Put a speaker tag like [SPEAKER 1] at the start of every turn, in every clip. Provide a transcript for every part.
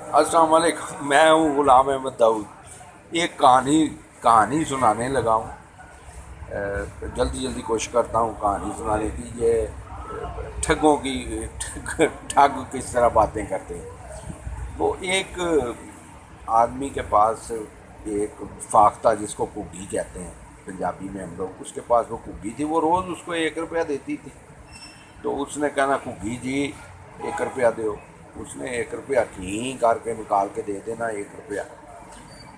[SPEAKER 1] السلام علیکم، میں ہوں غلام احمد داؤد۔ ایک کہانی سنانے لگا ہوں۔ جلدی جلدی کوشش کرتا ہوں کہانی سنانے کی۔ یہ ٹھگوں کی ٹھگ کس طرح باتیں کرتے ہیں۔ وہ ایک آدمی کے پاس ایک فاختہ، جس کو کگھی کہتے ہیں پنجابی میں ہم لوگ، اس کے پاس وہ کگھی تھی۔ وہ روز اس کو 1 روپیہ دیتی تھی۔ تو اس نے کہنا، کگھی جی 1 روپیہ دو۔ اس نے 1 روپیہ کہیں کر کے نکال کے دے دینا 1 روپیہ۔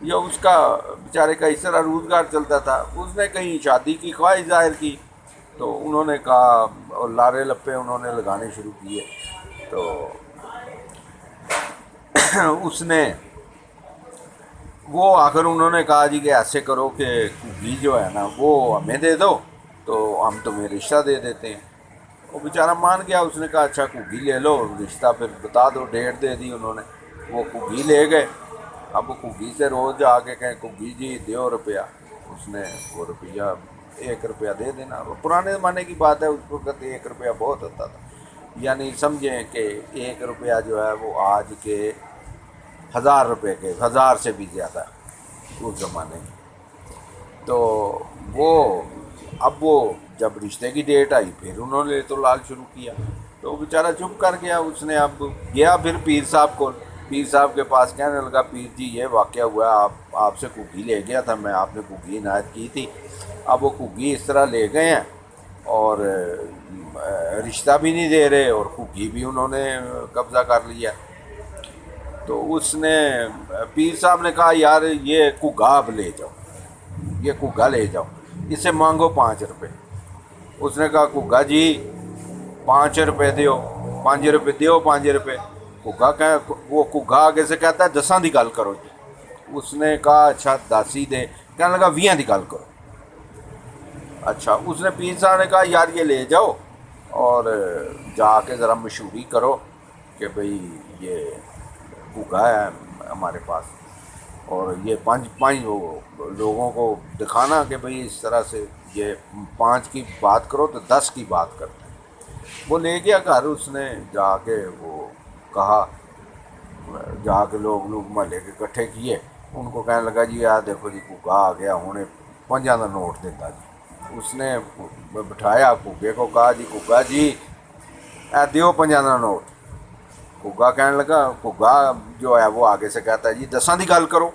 [SPEAKER 1] یا اس کا بیچارے کا اس طرح روزگار چلتا تھا۔ اس نے کہیں شادی کی خواہش ظاہر کی، تو انہوں نے کہا، اور لارے لپے انہوں نے لگانے شروع کیے۔ تو اس نے وہ آخر انہوں نے کہا جی کہ ایسے کرو کہ کگھی جو ہے نا وہ ہمیں دے دو، تو ہم تمہیں رشتہ دے دیتے ہیں۔ وہ بیچارہ مان گیا۔ اس نے کہا اچھا کگھی لے لو، رشتہ پھر بتا دو۔ ڈیٹ دے دی انہوں نے۔ وہ کگھی لے گئے۔ اب وہ کگھی سے روز جا کے کہیں، کگھی جی دیو روپیہ۔ اس نے وہ روپیہ 1 روپیہ دے دینا۔ وہ پرانے زمانے کی بات ہے، اس وقت 1 روپیہ بہت ہوتا تھا۔ یعنی سمجھیں کہ 1 روپیہ جو ہے وہ آج کے 1000 روپے کے، 1000 سے بھی زیادہ اس زمانے میں۔ تو اب وہ جب رشتے کی ڈیٹ آئی، پھر انہوں نے تو لال شروع کیا۔ تو وہ بیچارہ چپ کر گیا۔ اس نے اب گیا پھر پیر صاحب کو، پیر صاحب کے پاس کہنے لگا، پیر جی یہ واقعہ ہوا ہے، آپ سے کگھی لے گیا تھا میں، آپ نے کگھی عنایت کی تھی۔ اب وہ کگھی اس طرح لے گئے ہیں اور رشتہ بھی نہیں دے رہے، اور کگھی بھی انہوں نے قبضہ کر لیا۔ تو اس نے، پیر صاحب نے کہا، یار یہ کگھا اب لے جاؤ، یہ کگھا لے جاؤ، اس سے مانگو 5 روپے۔ اس نے کہا، کگھا جی 5 روپے دیو، 5 روپے دیو، 5 روپے۔ وہ کگھا آگے سے کہتا ہے 10 دی گل کرو جی۔ اس نے کہا اچھا 10 ہی دے۔ کہنے لگا 20 دی گل کرو۔ اچھا، اس نے پیر صاحب نے کہا، یار یہ لے جاؤ اور جا کے ذرا مشہوری کرو کہ بھئی یہ کگھا ہے ہمارے پاس، اور یہ 5 لوگوں کو دکھانا کہ بھئی اس طرح سے یہ 5 کی بات کرو تو 10 کی بات کرتے ہیں۔ وہ لے گیا گھر۔ اس نے جا کے وہ کہا، جا کے لوگ محلے کے اکٹھے کیے، ان کو کہنے لگا، جی یار دیکھو جی کگھا آ گیا، ہوں 5 کا نوٹ دیتا جی۔ اس نے بٹھایا کگھے کو، کہا جی کگھا جی اے دیو 5 کا نوٹ۔ کگھا کہنے لگا، کگھا جو ہے وہ آگے سے کہتا ہے جی 10 دی گل کرو۔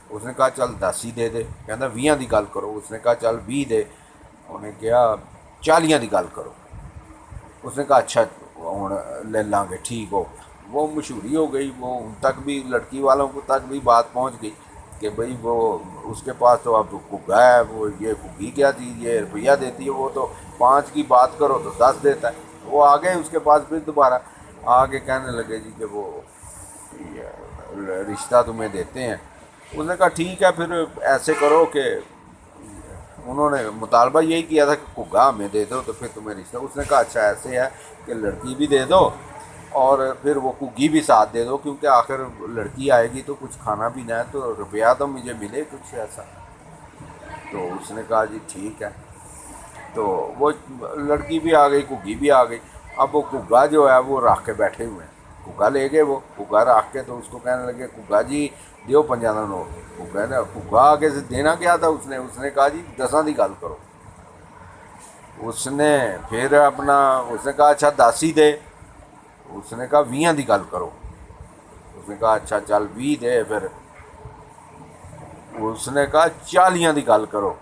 [SPEAKER 1] اس نے کہا چل 10 ہی دے دے۔ کہتا 20 دی گل کرو۔ اس نے کہا چل 20 دے۔ انہیں کہا 40 دی گل کرو۔ اس نے کہا اچھا ہوں لے لاں گے، ٹھیک ہو گیا۔ وہ مشہوری ہو گئی، وہ ان تک بھی، لڑکی والوں کو تک بھی بات پہنچ گئی کہ بھئی وہ اس کے پاس تو اب کگھا ہے، وہ یہ کگھی کیا چیز، یہ روپیہ دیتی ہے، وہ تو 5 کی بات کرو تو 10 دیتا ہے۔ وہ آ گئے اس کے پاس پھر دوبارہ آگے کہنے لگے جی کہ وہ رشتہ تمہیں دیتے ہیں۔ اس نے کہا ٹھیک ہے، پھر ایسے کرو کہ انہوں نے مطالبہ یہی کیا تھا کہ کگھا ہمیں دے دو تو پھر تمہیں رشتہ۔ اس نے کہا اچھا ایسے ہے کہ لڑکی بھی دے دو اور پھر وہ کگھی بھی ساتھ دے دو، کیونکہ آخر لڑکی آئے گی تو کچھ کھانا پینا ہے، تو روپیہ تو مجھے ملے کچھ ایسا۔ تو اس نے کہا جی ٹھیک ہے۔ تو وہ لڑکی بھی آ گئی، کگھی بھی آ گئی۔ اب وہ کگھا جو ہے وہ رکھ کے بیٹھے ہوئے ہیں۔ کگھا لے گئے، وہ کگھا رکھ کے تو اس کو کہنے لگے، کگھا جی دیو 5 کا نوٹ۔ کگھا آگے سے دینا کیا تھا اس نے کہا جی 10 دی گل کرو۔ اس نے پھر اس نے کہا اچھا 10 ہی دے۔ اس نے کہا 20 دی گل کرو۔ اس نے کہا اچھا چل 20 دے۔ پھر اس نے کہا 40 دی گل کرو۔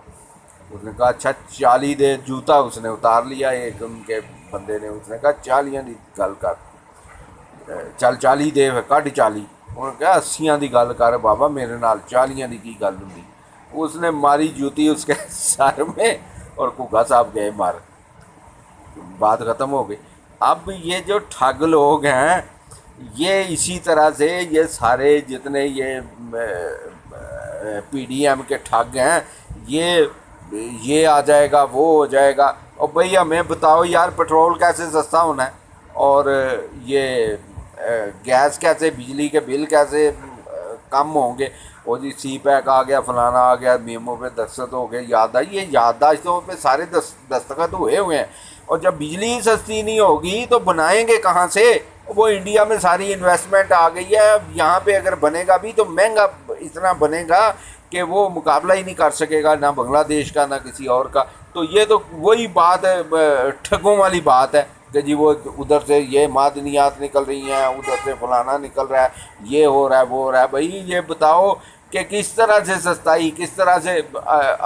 [SPEAKER 1] اس نے کہا اچھا 40 دے۔ جوتا اس نے اتار لیا ایک ان کے بندے نے۔ اس نے کہا 40 دی گل کر، چل 40 دے۔ پھر کڈ 40۔ انہوں نے کہا 80 دی گل کر بابا میرے نال، 40 دی کی گل ہوندی۔ اس نے ماری جوتی اس کے سر میں اور کگھا صاحب گئے مر، بات ختم ہو گئی۔ اب یہ جو ٹھگ لوگ ہیں، یہ اسی طرح سے یہ سارے جتنے یہ پی ڈی ایم کے ٹھگ ہیں، یہ آ جائے گا، وہ ہو جائے گا، اور بھئی ہمیں بتاؤ یار پیٹرول کیسے سستا ہونا ہے، اور یہ گیس کیسے، بجلی کے بل کیسے کم ہوں گے۔ وہ جی سی پیک آ گیا، فلانا آ گیا، میمو پہ دستخط ہو گئے، یہ یادداشتوں پہ سارے دستخط ہوئے ہیں، اور جب بجلی سستی نہیں ہوگی تو بنائیں گے کہاں سے؟ وہ انڈیا میں ساری انویسٹمنٹ آ گئی ہے، اب یہاں پہ اگر بنے گا بھی تو مہنگا اتنا بنے گا کہ وہ مقابلہ ہی نہیں کر سکے گا، نہ بنگلہ دیش کا نہ کسی اور کا۔ تو یہ تو وہی بات ہے، ٹھگوں والی بات ہے کہ جی وہ ادھر سے یہ معدنیات نکل رہی ہیں، ادھر سے فلانا نکل رہا ہے، یہ ہو رہا ہے وہ ہو رہا ہے۔ بھائی یہ بتاؤ کہ کس طرح سے سستائی، کس طرح سے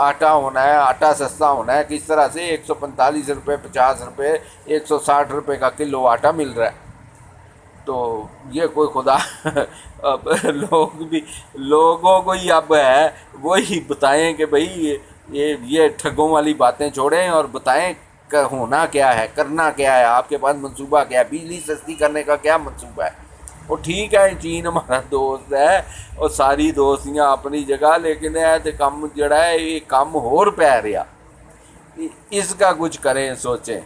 [SPEAKER 1] آٹا ہونا ہے، آٹا سستا ہونا ہے، کس طرح سے 145 روپے 50 روپے 160 روپے کا کلو آٹا مل رہا ہے۔ تو یہ کوئی خدا اب لوگوں کو ہی اب ہے وہی بتائیں کہ بھائی یہ ٹھگوں والی باتیں چھوڑیں اور بتائیں کہ ہونا کیا ہے، کرنا کیا ہے، آپ کے پاس منصوبہ کیا ہے، بجلی سستی کرنے کا کیا منصوبہ ہے۔ وہ ٹھیک ہے چین ہمارا دوست ہے اور ساری دوستیاں اپنی جگہ، لیکن کم جڑا ہے یہ کم ہور پی رہا، اس کا کچھ کریں، سوچیں۔